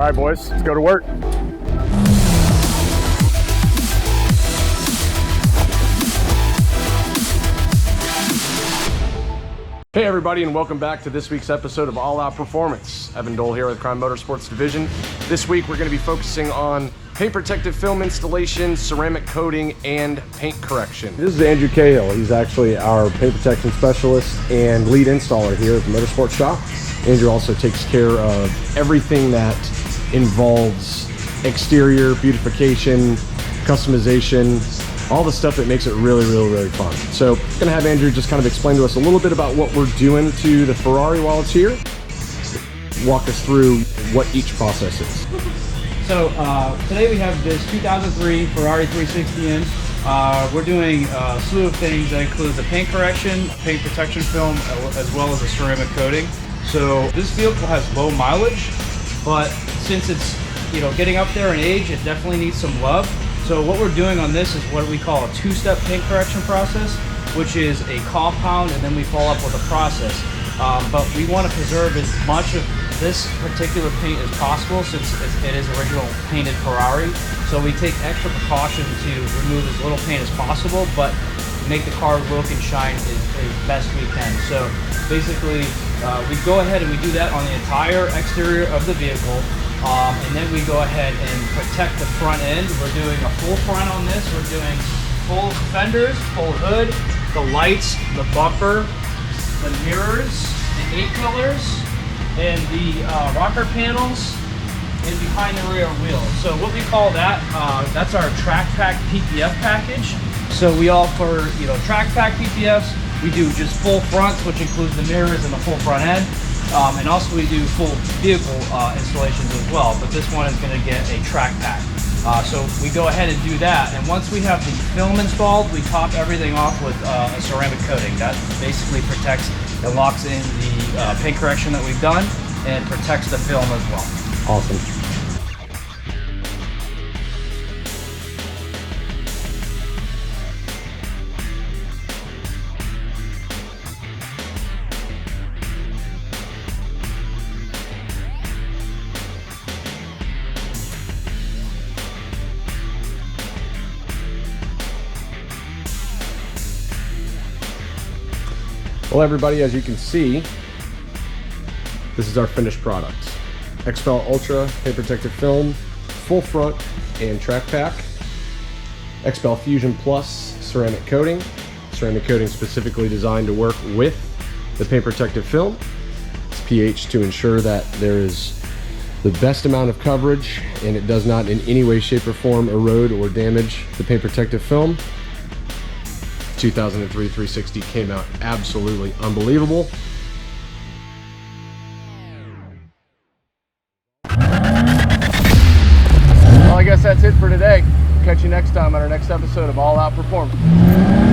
right, boys, let's go to work. Hey everybody, and welcome back to this week's episode of All Out Performance. Evan Dole here with Crime Motorsports Division. This week we're going to be focusing on paint protective film installation, ceramic coating, and paint correction. This is Andrew Cahill. He's actually our paint protection specialist and lead installer here at the Motorsports shop. Andrew also takes care of everything that involves exterior beautification, customization, all the stuff that makes it really fun. So I'm gonna have Andrew just kind of explain to us a little bit about what we're doing to the Ferrari while it's here. Walk us through what each process is. So today we have this 2003 Ferrari 360 in. We're doing a slew of things that include the paint correction, paint protection film, as well as a ceramic coating. So this vehicle has low mileage, but since it's getting up there in age, it definitely needs some love. So what we're doing on this is what we call a two-step paint correction process, which is a compound and then we follow up with a process. But we want to preserve as much of this particular paint as possible since it is original painted Ferrari. So we take extra precaution to remove as little paint as possible, but make the car look and shine as best we can. So basically, we go ahead and we do that on the entire exterior of the vehicle. And then we go ahead and protect the front end. We're doing a full front on this. We're doing full fenders, full hood, the lights, the bumper, the mirrors, the 8-pillars, and the rocker panels, and behind the rear wheel. So what we call that, that's our Track Pack PPF package. So we offer, Track Pack PPFs. We do just full fronts, which includes the mirrors and the full front end. And also we do full vehicle installations as well, but this one is going to get a track pack. So we go ahead and do that, and once we have the film installed, we top everything off with a ceramic coating. That basically protects and locks in the paint correction that we've done and protects the film as well. Awesome. Well, everybody, as you can see, this is our finished product. XPEL Ultra paint protective film, full front and track pack. XPEL Fusion Plus ceramic coating. Ceramic coating specifically designed to work with the paint protective film. It's pH to ensure that there is the best amount of coverage and it does not in any way, shape, or form erode or damage the paint protective film. 2003 360 came out absolutely unbelievable. Well, I guess that's it for today. Catch you next time on our next episode of All Out Performance.